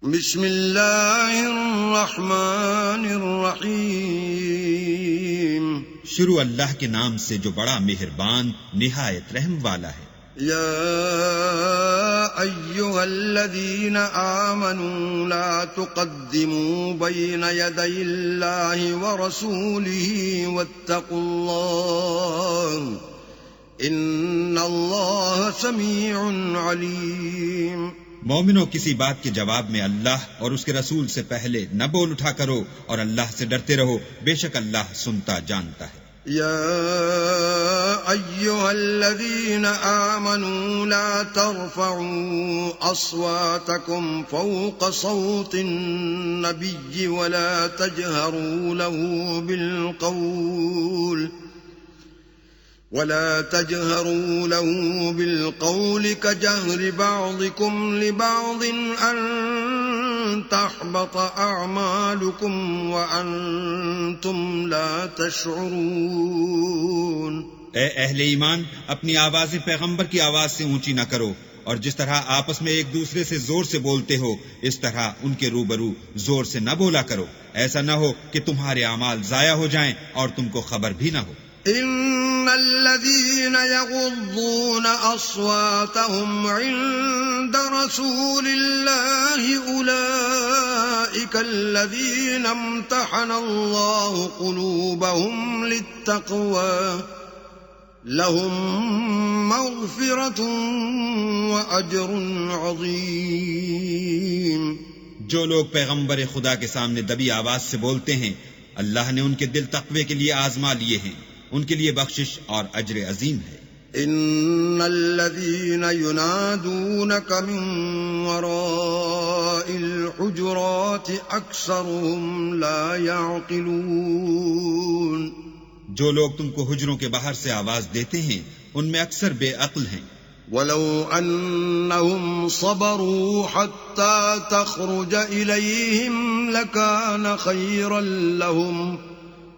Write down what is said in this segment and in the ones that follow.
بسم اللہ الرحمن الرحیم۔ شروع اللہ کے نام سے جو بڑا مہربان نہایت رحم والا ہے۔ یا ایھا الذین آمنوا لا تقدموا بین یدی اللہ ورسولہ واتقوا اللہ ان اللہ سمیع علیم۔ مومنوں، کسی بات کے جواب میں اللہ اور اس کے رسول سے پہلے نہ بول اٹھا کرو اور اللہ سے ڈرتے رہو، بے شک اللہ سنتا جانتا ہے۔ یا ایھا الذین آمنوا لا ترفعوا اصواتکم فوق صوت النبی ولا تجهروا له بالقول كجهر بعضكم لبعض أن تحبط أعمالكم وأنتم لا تشعرون۔ اے اہل ایمان، اپنی آوازیں پیغمبر کی آواز سے اونچی نہ کرو، اور جس طرح آپس میں ایک دوسرے سے زور سے بولتے ہو اس طرح ان کے روبرو زور سے نہ بولا کرو، ایسا نہ ہو کہ تمہارے اعمال ضائع ہو جائیں اور تم کو خبر بھی نہ ہو۔ ان الذين يغضون اصواتهم عند رسول الله اولئك الذين امتحن الله قلوبهم للتقوى لهم مغفرة واجر عظيم۔ جو لوگ پیغمبر خدا کے سامنے دبی آواز سے بولتے ہیں، اللہ نے ان کے دل تقوی کے لیے آزما لیے ہیں، ان کے لیے بخشش اور اجر عظیم ہے۔ ان الذين ينادونك من وراء الحجرات اكثرهم لا يعقلون۔ جو لوگ تم کو حجروں کے باہر سے آواز دیتے ہیں ان میں اکثر بے عقل ہیں۔ ولو انهم صبروا حتى تخرج اليهم لكان خيرا لهم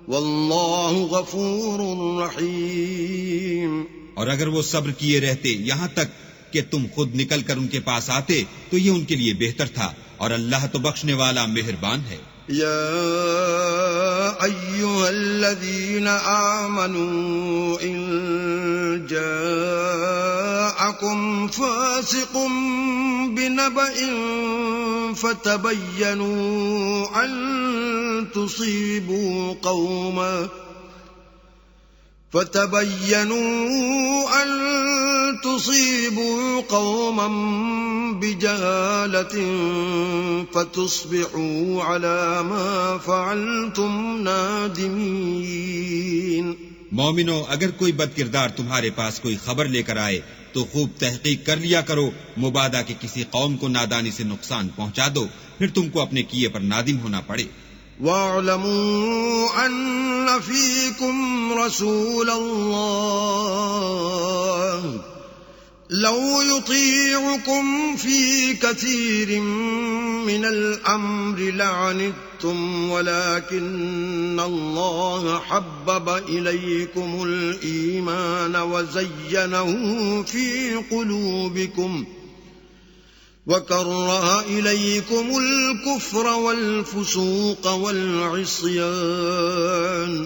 واللہ غفور رحیم۔ اور اگر وہ صبر کیے رہتے یہاں تک کہ تم خود نکل کر ان کے پاس آتے تو یہ ان کے لیے بہتر تھا، اور اللہ تو بخشنے والا مہربان ہے۔ یا ایھا الذین آمنوا ان جاءکم فاسق بنبأ فتبینوا ان تصيبوا قوما بجهالة فتصبحوا على ما فعلتم نادمين۔ مومنو، اگر کوئی بد کردار تمہارے پاس کوئی خبر لے کر آئے تو خوب تحقیق کر لیا کرو، مبادا کہ کسی قوم کو نادانی سے نقصان پہنچا دو، پھر تم کو اپنے کیے پر نادم ہونا پڑے۔ وَاعْلَمُوا أَنَّ فِيكُمْ رَسُولَ اللَّهِ لَوْ يُطِيعُكُمْ فِي كَثِيرٍ مِّنَ الْأَمْرِ لَعَنِتُّمْ وَلَكِنَّ اللَّهَ حَبَّبَ إِلَيْكُمُ الْإِيمَانَ وَزَيَّنَهُ فِي قُلُوبِكُمْ وَكَرَّهَ إِلَيْكُمُ الْكُفْرَ وَالْفُسُوقَ وَالْعِصْيَانَ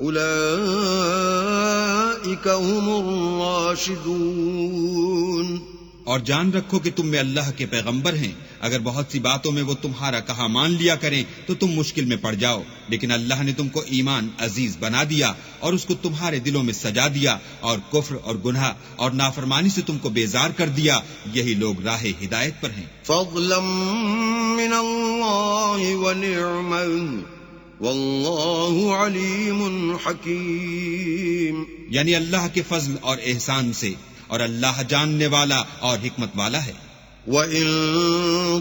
أُولَئِكَ هُمُ الرَّاشِدُونَ۔ اور جان رکھو کہ تم میں اللہ کے پیغمبر ہیں، اگر بہت سی باتوں میں وہ تمہارا کہا مان لیا کریں تو تم مشکل میں پڑ جاؤ، لیکن اللہ نے تم کو ایمان عزیز بنا دیا اور اس کو تمہارے دلوں میں سجا دیا، اور کفر اور گناہ اور نافرمانی سے تم کو بیزار کر دیا، یہی لوگ راہ ہدایت پر ہیں۔ فضلا من اللہ ونعما واللہ علیم حکیم۔ یعنی اللہ کے فضل اور احسان سے، اور اللہ جاننے والا اور حکمت والا ہے۔ وَإِن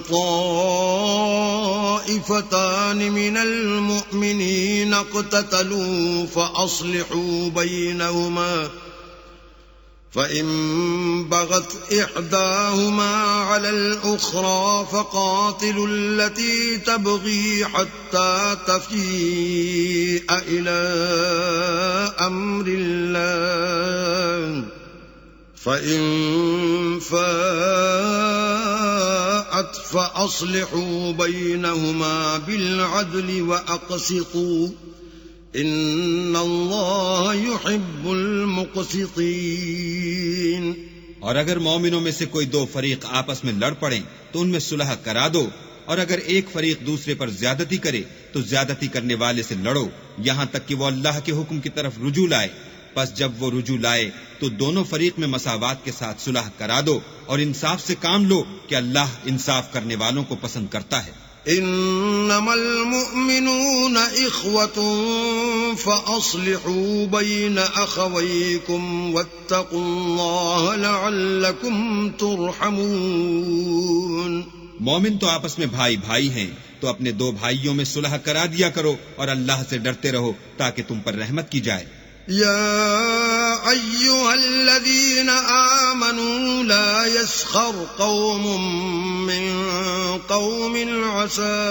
طَائِفَتَانِ مِنَ الْمُؤْمِنِينَ اقْتَتَلُوا فَأَصْلِحُوا بَيْنَهُمَا فَإِن بَغَتْ إِحْدَاهُمَا عَلَى الْأُخْرَى فَقَاتِلُوا الَّتِي تَبْغِي حَتَّى تَفِيءَ إِلَى أَمْرِ اللَّهِ فَإِن فَاءَتْ فاءت فأصلحوا بينهما بالعدل وأقسطوا إن الله يحب المقسطين. اور اگر مومنوں میں سے کوئی دو فریق آپس میں لڑ پڑیں تو ان میں صلح کرا دو، اور اگر ایک فریق دوسرے پر زیادتی کرے تو زیادتی کرنے والے سے لڑو یہاں تک کہ وہ اللہ کے حکم کی طرف رجوع لائے. پس جب وہ رجوع لائے تو دونوں فریق میں مساوات کے ساتھ صلح کرا دو اور انصاف سے کام لو کہ اللہ انصاف کرنے والوں کو پسند کرتا ہے. انما المؤمنون اخوة فاصلحوا بين اخويكم واتقوا الله لعلكم ترحمون. مومن تو آپس میں بھائی بھائی ہیں تو اپنے دو بھائیوں میں صلح کرا دیا کرو اور اللہ سے ڈرتے رہو تاکہ تم پر رحمت کی جائے. يا أيها الذين آمنوا لا يسخر قوم من قوم عسى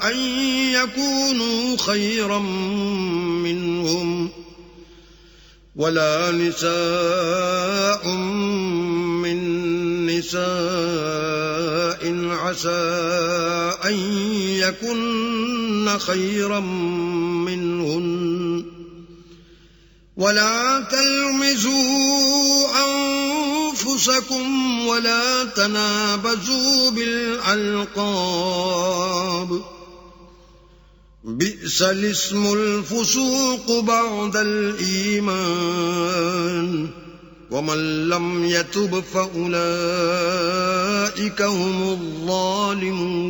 أن يكونوا خيرا منهم ولا نساء من نساء عسى أن يكن خيرا منهن ولا تلمزوا أنفسكم ولا تنابزوا بالألقاب بئس الاسم الفسوق بعد الإيمان ومن لم يتب فأولئك هم الظالمون.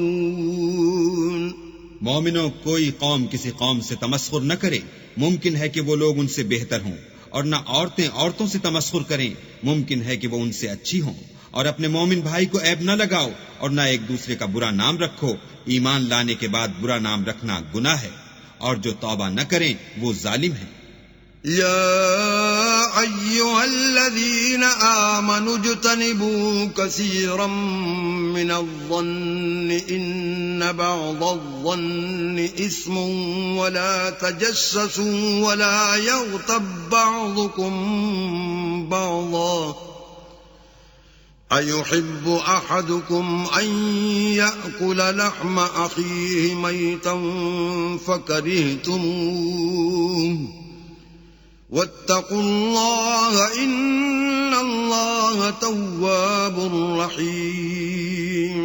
مومنوں کوئی قوم کسی قوم سے تمسخر نہ کرے، ممکن ہے کہ وہ لوگ ان سے بہتر ہوں، اور نہ عورتیں عورتوں سے تمسخر کریں، ممکن ہے کہ وہ ان سے اچھی ہوں. اور اپنے مومن بھائی کو عیب نہ لگاؤ اور نہ ایک دوسرے کا برا نام رکھو. ایمان لانے کے بعد برا نام رکھنا گناہ ہے، اور جو توبہ نہ کریں وہ ظالم ہیں. يا أيها الذين آمنوا اجتنبوا كثيرا من الظن إن بعض الظن إثم ولا تجسسوا ولا يغتب بعضكم بعضا أيحب أحدكم أن يأكل لحم أخيه ميتا فكرهتموه واتقوا الله إن الله تواب رحيم.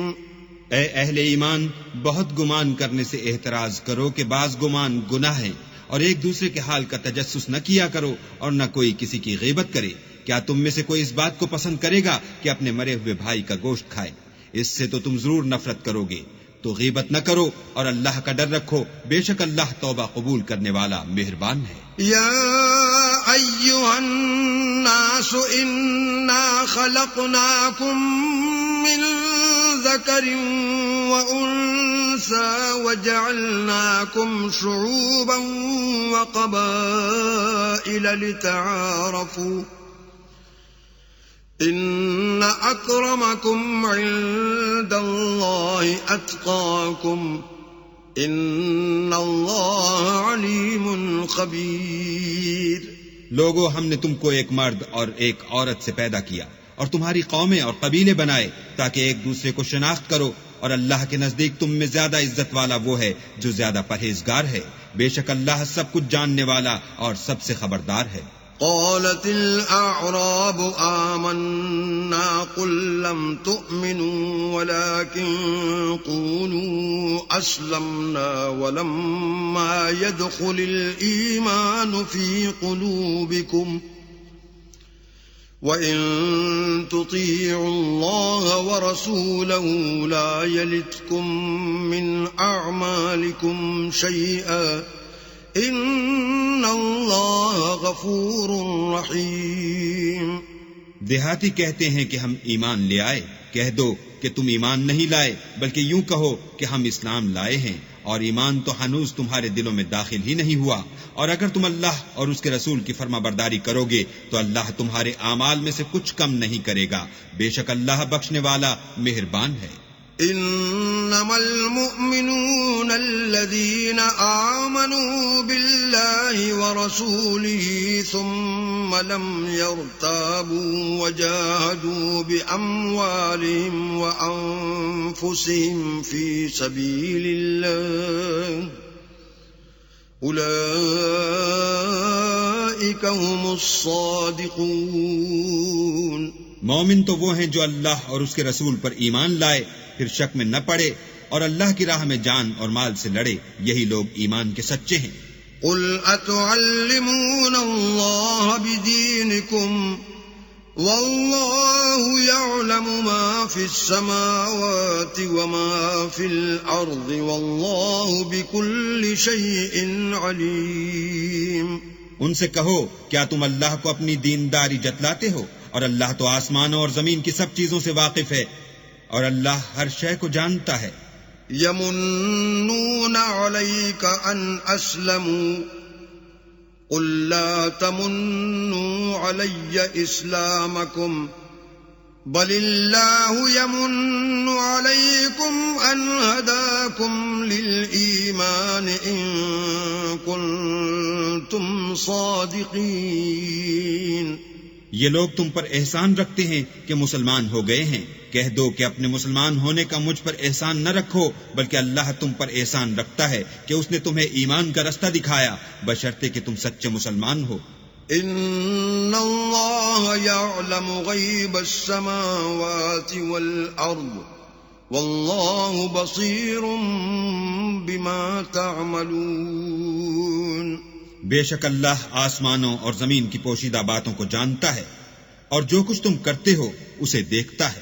اے اہل ایمان، بہت گمان کرنے سے احتراز کرو کہ بعض گمان گناہ ہیں، اور ایک دوسرے کے حال کا تجسس نہ کیا کرو اور نہ کوئی کسی کی غیبت کرے. کیا تم میں سے کوئی اس بات کو پسند کرے گا کہ اپنے مرے ہوئے بھائی کا گوشت کھائے؟ اس سے تو تم ضرور نفرت کرو گے. تو غیبت نہ کرو اور اللہ کا ڈر رکھو، بے شک اللہ توبہ قبول کرنے والا مہربان ہے. يا أيها الناس إنا خلقناكم من ذكر وأنثى وجعلناكم شعوبا وقبائل لتعارفوا إن أكرمكم عند الله أتقاكم ان اللہ علیم خبیر. لوگو، ہم نے تم کو ایک مرد اور ایک عورت سے پیدا کیا اور تمہاری قومیں اور قبیلے بنائے تاکہ ایک دوسرے کو شناخت کرو، اور اللہ کے نزدیک تم میں زیادہ عزت والا وہ ہے جو زیادہ پرہیزگار ہے. بے شک اللہ سب کچھ جاننے والا اور سب سے خبردار ہے. قالت الأعراب آمنا قل لم تؤمنوا ولكن قولوا أسلمنا ولما يدخل الإيمان في قلوبكم وإن تطيعوا الله ورسوله لا يلتكم من أعمالكم شيئا ان اللہ غفور رحیم. دیہاتی کہتے ہیں کہ ہم ایمان لے آئے. کہہ دو کہ تم ایمان نہیں لائے بلکہ یوں کہو کہ ہم اسلام لائے ہیں، اور ایمان تو ہنوز تمہارے دلوں میں داخل ہی نہیں ہوا. اور اگر تم اللہ اور اس کے رسول کی فرما برداری کرو گے تو اللہ تمہارے اعمال میں سے کچھ کم نہیں کرے گا. بے شک اللہ بخشنے والا مہربان ہے. إنما المؤمنون الذين آمنوا بالله ورسوله ثم لم يرتابوا وجاهدوا بأموالهم وأنفسهم في سبيل الله أولئك هم الصادقون. مومن تو وہ ہیں جو اللہ اور اس کے رسول پر ایمان لائے پھر شک میں نہ پڑے اور اللہ کی راہ میں جان اور مال سے لڑے، یہی لوگ ایمان کے سچے ہیں. قل أتعلمون الله بدينكم والله يعلم ما في السماوات وما في الأرض والله بكل شيء عليم. ان سے کہو کیا تم اللہ کو اپنی دینداری جتلاتے ہو، اور اللہ تو آسمانوں اور زمین کی سب چیزوں سے واقف ہے اور اللہ ہر شے کو جانتا ہے. يمنون عليك أن أسلموا قل لا تمنوا علي إسلامكم بل الله يمن عليكم أن هداكم للإيمان إن كنتم صادقين. یہ لوگ تم پر احسان رکھتے ہیں کہ مسلمان ہو گئے ہیں. کہہ دو کہ اپنے مسلمان ہونے کا مجھ پر احسان نہ رکھو، بلکہ اللہ تم پر احسان رکھتا ہے کہ اس نے تمہیں ایمان کا رستہ دکھایا، بشرطے کہ تم سچے مسلمان ہو. ان اللہ یعلم غیب السماوات والارض واللہ بصیر بما تعملون. بے شک اللہ آسمانوں اور زمین کی پوشیدہ باتوں کو جانتا ہے اور جو کچھ تم کرتے ہو اسے دیکھتا ہے.